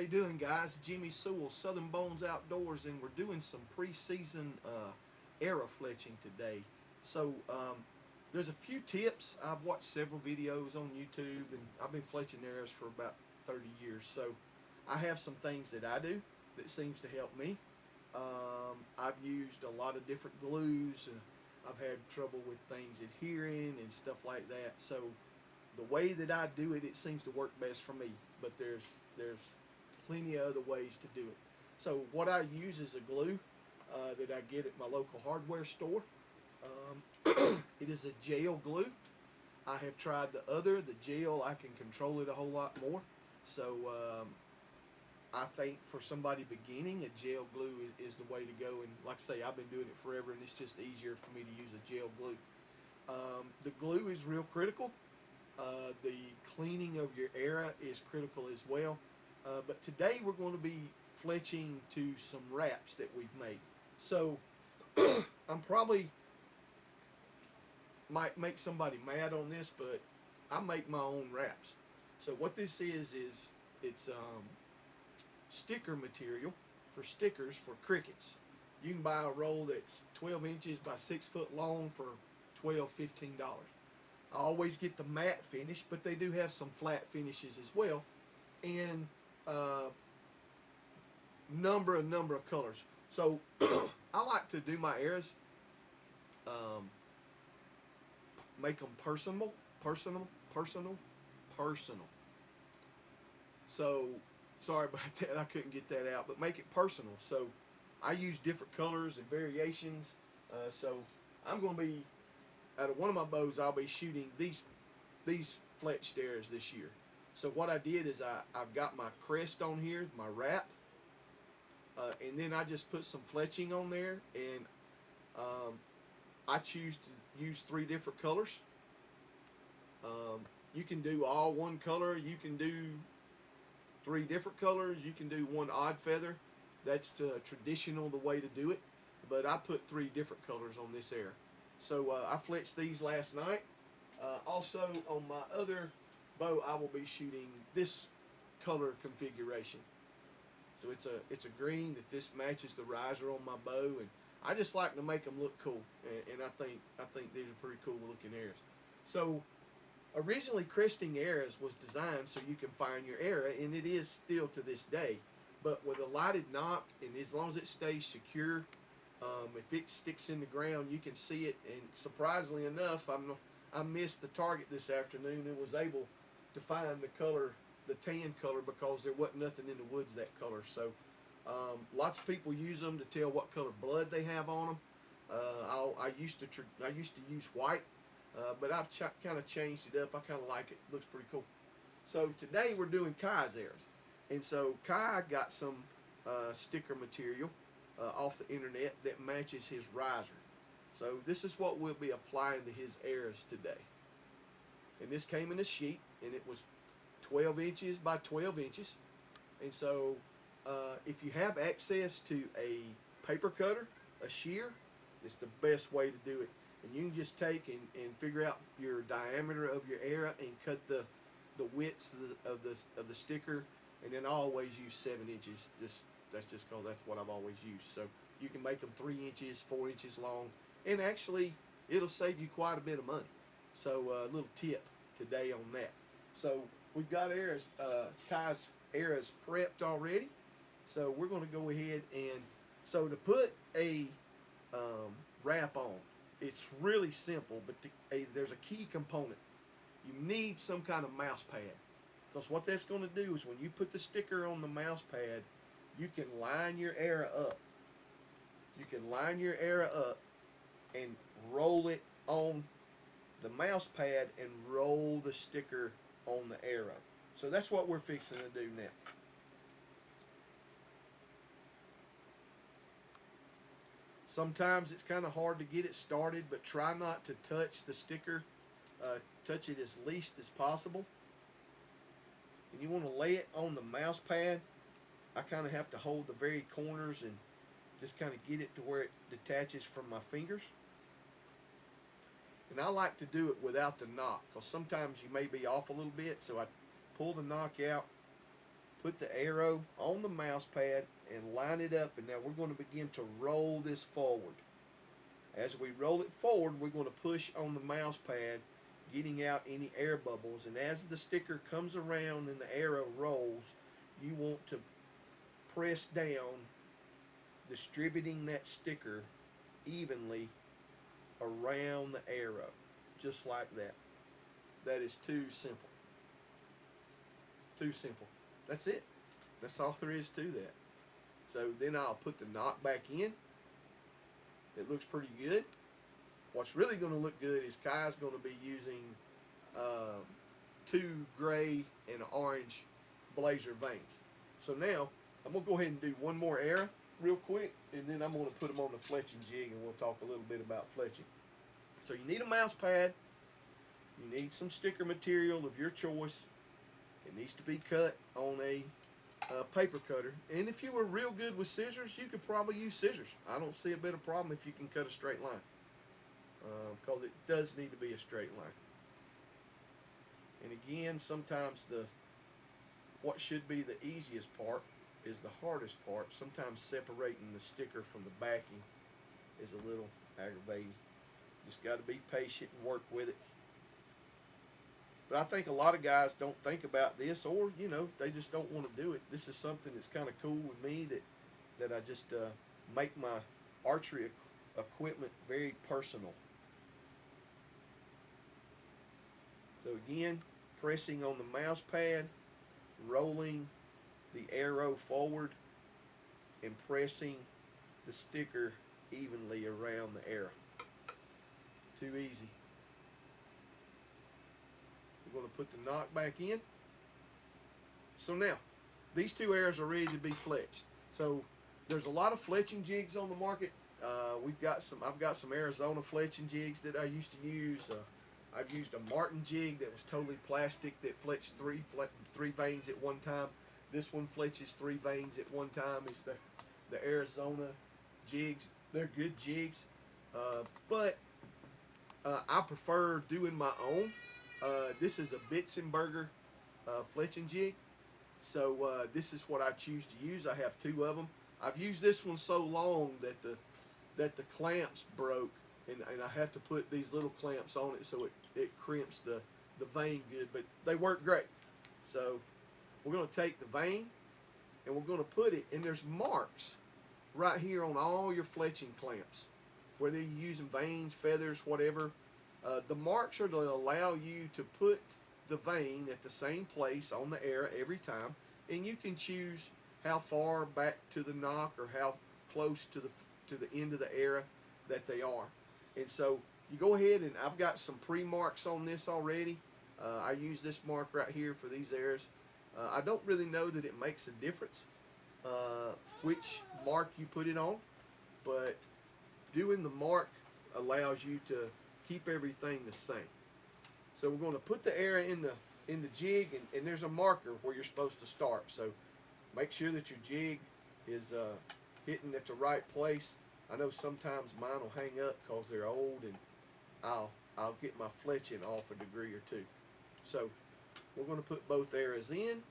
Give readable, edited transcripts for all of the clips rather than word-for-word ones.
you doing, guys? Jimmy Sewell, Southern Bones Outdoors, and we're doing some preseason arrow fletching today. So there's a few tips. I've watched several videos on YouTube, and I've been fletching arrows for about 30 years. So I have some things that I do that seems to help me. I've used a lot of different glues, and I've had trouble with things adhering and stuff like that. So the way that I do it, it seems to work best for me. But there's plenty of other ways to do it. So what I use is a glue that I get at my local hardware store. It is a gel glue. I have tried the gel. I can control it a whole lot more. So I think for somebody beginning, a gel glue is the way to go. And like I say, I've been doing it forever, and it's just easier for me to use a gel glue. The glue is real critical. The cleaning of your arrow is critical as well. But today we're going to be fletching to some wraps that we've made. So I'm probably might make somebody mad on this, but I make my own wraps. So what this is it's sticker material for stickers for crickets. You can buy a roll that's 12 inches by 6 foot long for $12–15. I always get the matte finish, but they do have some flat finishes as well, and number of colors. So I like to do my arrows, make them personal. So sorry about that, I couldn't get that out, but make it personal. So I use different colors and variations. So I'm going to be, out of one of my bows, I'll be shooting these fletched arrows this year. So what I did is I've got my crest on here, my wrap, and then I just put some fletching on there, and I choose to use 3 different colors. You can do all one color, you can do 3 different colors, you can do one odd feather. That's traditional, the way to do it, but I put 3 different colors on this arrow. So I fletched these last night. Also on my other bow, I will be shooting this color configuration. So it's a green that this matches the riser on my bow, and I just like to make them look cool, and I think these are pretty cool looking arrows. So originally, cresting arrows was designed so you can find your arrow, and it is still to this day. But with a lighted nock, and as long as it stays secure, if it sticks in the ground, you can see it. And surprisingly enough, I missed the target this afternoon and was able to find the color, the tan color, because there wasn't nothing in the woods that color. So lots of people use them to tell what color blood they have on them. I used to use white, but I've kind of changed it up. I kind of like it. It looks pretty cool. So today we're doing Kai's arrows, and so Kai got some sticker material off the internet that matches his riser. So this is what we'll be applying to his arrows today. And this came in a sheet, and it was 12 inches by 12 inches. And so if you have access to a paper cutter, a shear, it's the best way to do it. And you can just take and figure out your diameter of your arrow and cut the widths of the sticker. And then I always use 7 inches. That's just because that's what I've always used. So you can make them 3 inches, 4 inches long, and actually it'll save you quite a bit of money. So a little tip today on that. So we've got arrows, Kai's arrows prepped already. So we're going to go ahead and, so to put a wrap on, it's really simple, but there's a key component. You need some kind of mouse pad, because what that's going to do is when you put the sticker on the mouse pad, you can line your arrow up. You can line your arrow up and roll it on the mouse pad and roll the sticker on the arrow. So that's what we're fixing to do now. Sometimes it's kind of hard to get it started, but try not to touch the sticker. Touch it as least as possible. And you want to lay it on the mouse pad. I kind of have to hold the very corners and just kind of get it to where it detaches from my fingers. And I like to do it without the nock, because sometimes you may be off a little bit. So I pull the nock out, put the arrow on the mouse pad and line it up, and now we're going to begin to roll this forward. As we roll it forward, we're going to push on the mouse pad, getting out any air bubbles, and as the sticker comes around and the arrow rolls, you want to press down, distributing that sticker evenly around the arrow, just like that. That is too simple. Too simple. That's it. That's all there is to that. So then I'll put the knot back in. It looks pretty good. What's really going to look good is Kai's going to be using 2 gray and orange blazer veins. So now I'm going to go ahead and do one more arrow real quick, and then I'm going to put them on the fletching jig, and we'll talk a little bit about fletching. So you need a mouse pad. You need some sticker material of your choice. It needs to be cut on a paper cutter. And if you were real good with scissors, you could probably use scissors. I don't see a bit of problem if you can cut a straight line, because it does need to be a straight line. And again, sometimes what should be the easiest part is the hardest part. Sometimes separating the sticker from the backing is a little aggravating. Just got to be patient and work with it. But I think a lot of guys don't think about this, or they just don't want to do it. This is something that's kind of cool with me, that I just make my archery equipment very personal. So again, pressing on the mouse pad, rolling the arrow forward, and pressing the sticker evenly around the arrow. Too easy. We're going to put the knot back in. So now, these 2 arrows are ready to be fletched. So there's a lot of fletching jigs on the market. I've got some Arizona fletching jigs that I used to use. I've used a Martin jig that was totally plastic that fletched three veins at one time. This one fletches 3 veins at one time. It's the Arizona jigs. They're good jigs, but I prefer doing my own. This is a Bitzenberger fletching jig, so this is what I choose to use. I have 2 of them. I've used this one so long that the clamps broke, and I have to put these little clamps on it so it crimps the vein good, but they work great. So we're going to take the vein and we're going to put it, and there's marks right here on all your fletching clamps, whether you're using veins, feathers, whatever. The marks are to allow you to put the vein at the same place on the arrow every time, and you can choose how far back to the nock or how close to the end of the arrow that they are. And so you go ahead, and I've got some pre-marks on this already. I use this mark right here for these arrows. I don't really know that it makes a difference which mark you put it on, but doing the mark allows you to keep everything the same. So we're going to put the arrow in the jig, and there's a marker where you're supposed to start. So make sure that your jig is hitting at the right place. I know sometimes mine will hang up because they're old, and I'll get my fletching off a degree or 2. So we're going to put both arrows in,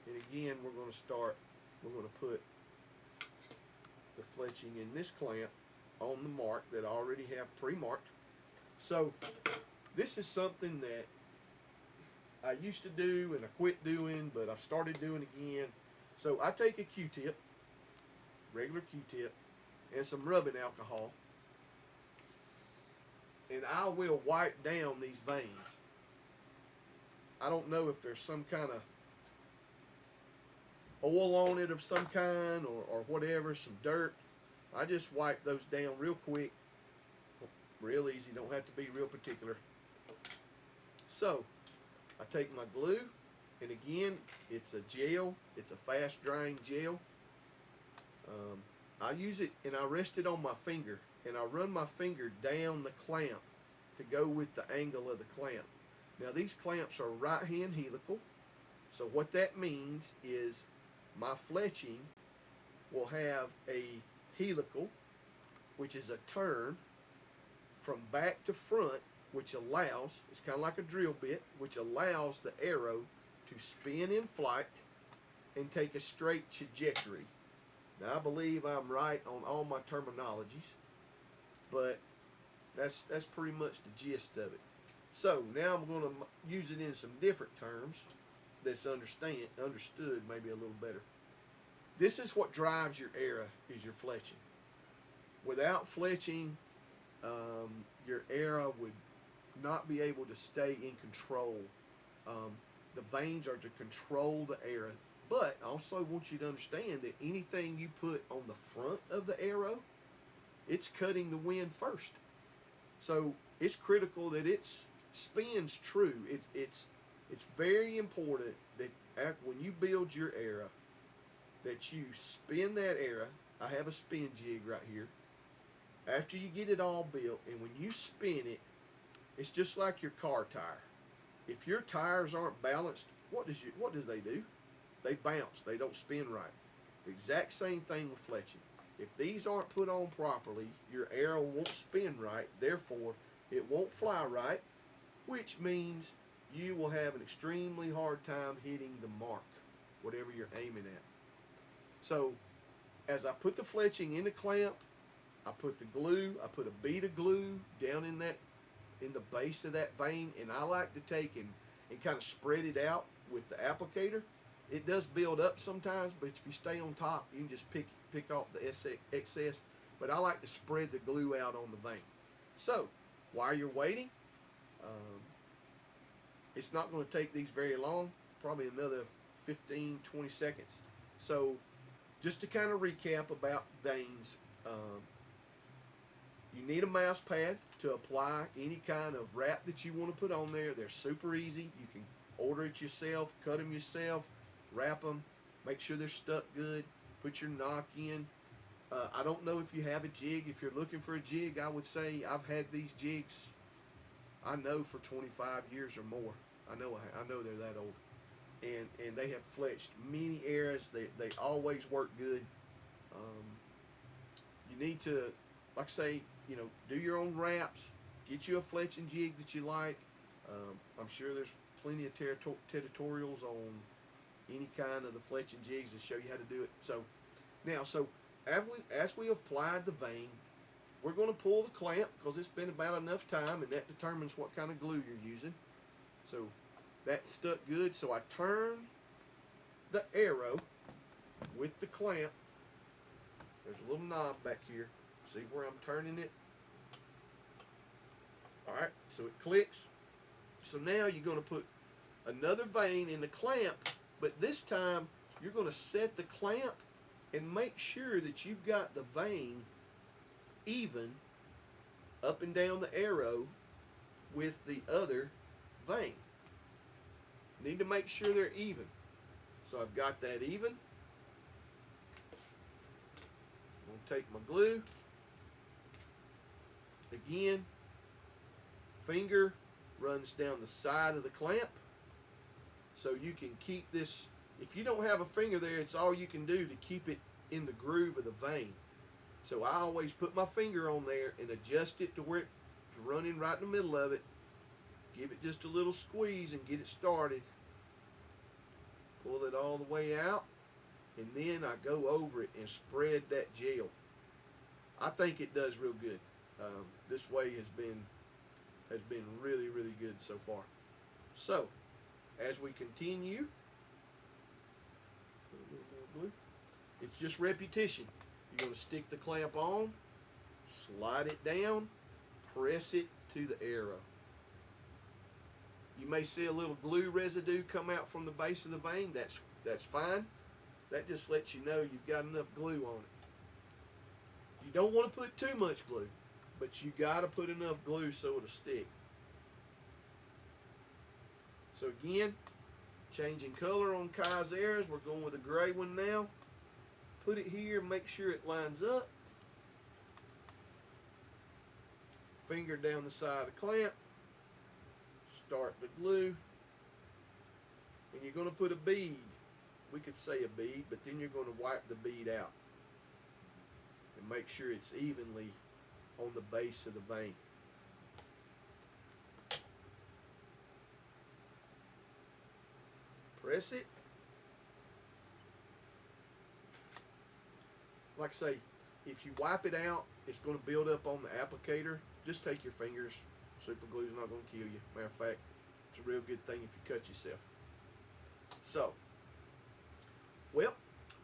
and again we're going to put the fletching in this clamp on the mark that I already have pre-marked. So this is something that I used to do and I quit doing, but I've started doing again. So I take a Q-tip, regular Q-tip, and some rubbing alcohol, and I will wipe down these veins. I don't know if there's some kind of oil on it of some kind, or whatever, some dirt. I just wipe those down real quick, real easy, don't have to be real particular. So I take my glue, and again, it's a gel, it's a fast drying gel. I use it and I rest it on my finger, and I run my finger down the clamp to go with the angle of the clamp. Now these clamps are right hand helical, so what that means is my fletching will have a helical, which is a turn from back to front, which allows, it's kind of like a drill bit, which allows the arrow to spin in flight and take a straight trajectory. Now I believe I'm right on all my terminologies, but that's pretty much the gist of it. So now I'm going to use it in some different terms that's understood maybe a little better. This is what drives your arrow, is your fletching. Without fletching, your arrow would not be able to stay in control. The vanes are to control the arrow, but I also want you to understand that anything you put on the front of the arrow, it's cutting the wind first. So it's critical that it spins true. It's very important that when you build your arrow, that you spin that arrow. I have a spin jig right here. After you get it all built, and when you spin it, it's just like your car tire. If your tires aren't balanced, what do they do? They bounce. They don't spin right. The exact same thing with fletching. If these aren't put on properly, your arrow won't spin right. Therefore, it won't fly right, which means you will have an extremely hard time hitting the mark, whatever you're aiming at. So, as I put the fletching in the clamp, I put the glue. I put a bead of glue down in the base of that vane, and I like to take and kind of spread it out with the applicator. It does build up sometimes, but if you stay on top, you can just pick off the excess. But I like to spread the glue out on the vane. So while you're waiting, it's not going to take these very long, probably another 15-20 seconds. So just to kind of recap about vanes, you need a mouse pad to apply any kind of wrap that you want to put on there. They're super easy. You can order it yourself, cut them yourself, wrap them, make sure they're stuck good, put your knock in. I don't know if you have a jig. If you're looking for a jig, I would say I've had these jigs, I know, for 25 years or more. I know they're that old. And they have fletched many arrows. They always work good. You need to, like I say, do your own wraps. Get you a fletching jig that you like. I'm sure there's plenty of tutorials on any kind of the fletching jigs that show you how to do it. So now, as we applied the vane, we're going to pull the clamp because it's been about enough time, and that determines what kind of glue you're using. So that's stuck good. So I turn the arrow with the clamp. There's a little knob back here. See where I'm turning it? Alright, so it clicks. So now you're going to put another vane in the clamp, but this time you're going to set the clamp and make sure that you've got the vane even up and down the arrow with the other vane. Need to make sure they're even. So I've got that even. I'm going to take my glue. Again, finger runs down the side of the clamp so you can keep this. If you don't have a finger there, it's all you can do to keep it in the groove of the vane. So I always put my finger on there and adjust it to where it's running right in the middle of it. Give it just a little squeeze and get it started. Pull it all the way out, and then I go over it and spread that gel. I think it does real good. This way has been really, really good so far. So as we continue, put a little more glue. It's just repetition. You're going to stick the clamp on, slide it down, press it to the arrow. You may see a little glue residue come out from the base of the vane. That's fine. That just lets you know you've got enough glue on it. You don't want to put too much glue, but you got to put enough glue so it'll stick. So again, changing color on Kai's arrows. We're going with a gray one now. Put it here, make sure it lines up. Finger down the side of the clamp. Start the glue. And you're going to put a bead. We could say a bead, but then you're going to wipe the bead out. And make sure it's evenly on the base of the vane. press it. Like I say, if you wipe it out, it's going to build up on the applicator. Just take your fingers. Super glue is not going to kill you. Matter of fact, it's a real good thing if you cut yourself. So, well,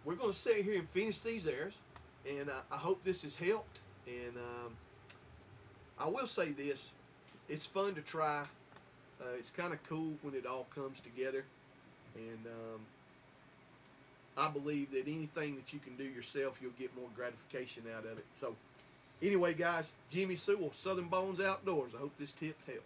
we're going to sit here and finish these arrows, and I hope this has helped. And I will say this, it's fun to try. It's kind of cool when it all comes together, and I believe that anything that you can do yourself, you'll get more gratification out of it. So anyway, guys, Jimmy Sewell, Southern Bones Outdoors. I hope this tip helped.